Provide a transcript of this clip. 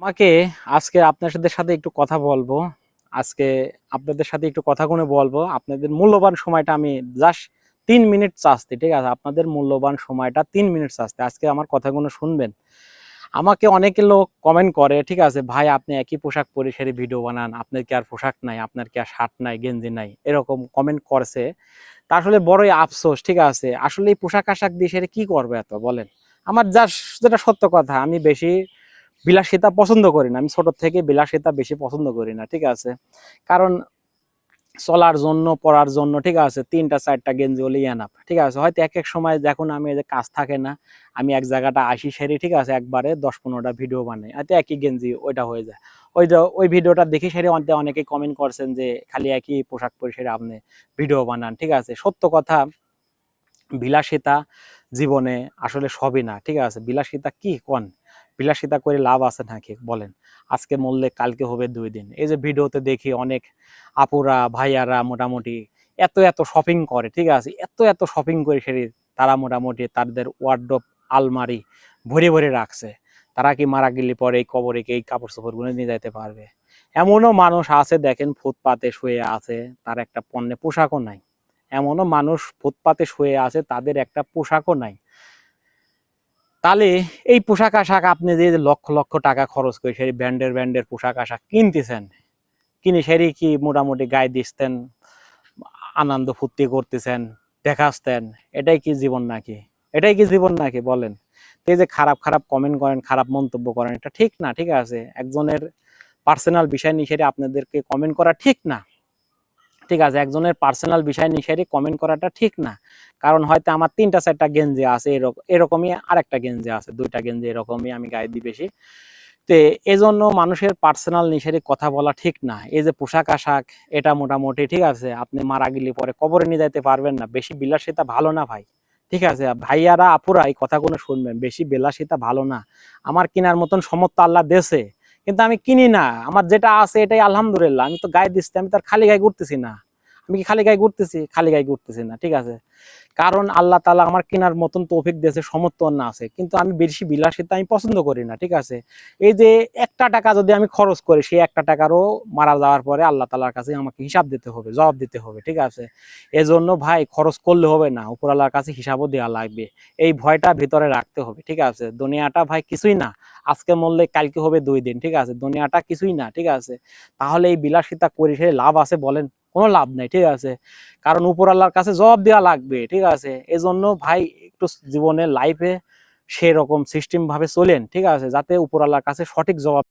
আমাকে আজকে আপনাদের সাথে একটু কথা বলবো। আজকে আপনাদের সাথে একটু কথা কোনে বলবো। আপনাদের মূল্যবান সময়টা আমি জাস্ট ৩ মিনিট চাচ্ছি, ঠিক আছে? আপনাদের মূল্যবান সময়টা ৩ মিনিট চাচ্ছি। আজকে আমার কথাগুলো শুনবেন। আমাকে অনেকে লোক কমেন্ট করে, ঠিক আছে ভাই আপনি একই পোশাক পরে সেরে ভিডিও বানান, আপনার কি আর পোশাক নাই, আপনার কি আর শার্ট নাই, গেঞ্জি নাই, এরকম কমেন্ট করছে। তা আসলে বড়ই আফসোস, ঠিক আছে? আসলে এই পোশাক আশাক দিয়ে সেরে কি করবে এত বলেন? আমার জাস্ট যেটা সত্য কথা, আমি বেশি বিলাসিতা পছন্দ করি না। আমি ছোট থেকে বিলাসিতা বেশি পছন্দ করি না, ঠিক আছে? কারণ চলার জন্য, পড়ার জন্য, ঠিক আছে, ৩টা ৪টা গেঞ্জি হলেই এনাফ, ঠিক আছে? হয়তো এক এক সময় যখন আমি এই যে কাজ থাকে না, আমি এক জায়গাটা আসি সেরি, ঠিক আছে, একবারে ১০-১৫টা ভিডিও বানাই, হয়তো একই গেঞ্জি ওইটা হয়ে যায়। ওই ভিডিওটা দেখে সেরে অনেকে কমেন্ট করছেন যে খালি একই পোশাক পরে সেরে আপনি ভিডিও বানান, ঠিক আছে? সত্য কথা, বিলাসিতা জীবনে আসলে সবই না, ঠিক আছে? বিলাসিতা কি কোন? বিলাসিতা করে লাভ আছে নাকি বলেন? আজকে মরলে কালকে হবে ২ দিন। এই যে ভিডিওতে দেখি অনেক আপুরা ভাইয়ারা মোটামুটি এত এত শপিং করে, ঠিক আছে? এত এত শপিং করে সেরে তারা মোটামুটি তাদের ওয়ার্ডরোব, আলমারি ভরে ভরে রাখছে। তারা কি মারা গেলে পরে এই কবরে এই কাপড় চোপড় গুলো নিয়ে যাইতে পারবে? এমনও মানুষ আছে দেখেন ফুটপাতে শুয়ে আছে, তার একটা পণ্যে পোশাকও নাই। এমনও মানুষ ফুটপাতে শুয়ে আছে, তাদের একটা পোশাকও নাই। তাহলে এই পোশাক আশাক আপনি যে লক্ষ লক্ষ টাকা খরচ করে সেই ব্র্যান্ডের পোশাক আশাক কিনতেছেন, কিনে সেরি কি মোটামুটি গায়ে দিচ্ছেন, আনন্দ ফুর্তি করতেছেন, দেখাচ্ছেন, এটাই কি জীবন নাকি? এটাই কি জীবন নাকি বলেন? এই যে খারাপ খারাপ কমেন্ট করেন, খারাপ মন্তব্য করেন, এটা ঠিক না, ঠিক আছে? একজনের পার্সোনাল বিষয় নিয়ে সেটা আপনাদেরকে কমেন্ট করা ঠিক না, ঠিক আছে? একজনের পার্সোনাল বিষয় নিয়ে সেটা কমেন্ট করাটা ঠিক না। কারণ হয়তো আমার ৩টা ৪টা গেঞ্জি আছে, এরকমই আরেকটা গেঞ্জি আছে, ২টা গেঞ্জি এরকমই আমি গায়ে দিই বেশি। তো এজন্য মানুষের পার্সোনাল নিয়ে কথা বলা ঠিক না। এই যে পোশাক আশাক, এটা মোটামুটি, ঠিক আছে, আপনি মারা গেলে পরে কবরে নিয়ে যাইতে পারবেন না। বেশি বিলাসিতা ভালো না ভাই, ঠিক আছে? ভাইয়ারা আপুরা এই কথাগুলো শুনবেন, বেশি বিলাসিতা ভালো না। আমার কেনার মতন সমর্থ আল্লাহ দেশে, কিন্তু আমি কিনি না। আমার যেটা আছে এটাই আলহামদুলিল্লাহ। আমি তো গায়ে দিচ্ছি, আমি তো আর খালি গায়ে ঘুরতেছি না। আমি কি খালি গায়ে ঘুরতেছি? খালি গায়ে ঘুরতেছি না, ঠিক আছে? কারণ আল্লাহ তাআলা আমার কেনার মতন তৌফিক দিয়েছে, সমর্থন না আছে, কিন্তু আমি বেশি বিলাসিতা আমি পছন্দ করি না, ঠিক আছে? এই যে একটা টাকা যদি আমি খরচ করি, সেই একটা টাকারও মারা যাওয়ার পরে আল্লাহ তাআলার কাছে আমাকে হিসাব দিতে হবে, জবাব দিতে হবে, ঠিক আছে? এজন্য ভাই খরচ করলে হবে না, উপর আল্লাহর কাছে হিসাবও দেওয়া লাগবে। এই ভয়টা ভিতরে রাখতে হবে, ঠিক আছে? দুনিয়াটা ভাই কিছুই না। আজকে মরলে কালকে হবে ২ দিন, ঠিক আছে? দুনিয়াটা কিছুই না, ঠিক আছে? তাহলে এই বিলাসিতা করে সে লাভ আছে বলেন? কোনো লাভ নাই, ঠিক আছে? কারণ উপর আল্লাহর কাছে জবাব দেওয়া লাগবে, ঠিক আছে? এজন্য ভাই একটু জীবনে লাইফে সেরকম সিস্টেম ভাবে চলেন, ঠিক আছে? যাতে উপর আল্লাহর কাছে সঠিক জবাব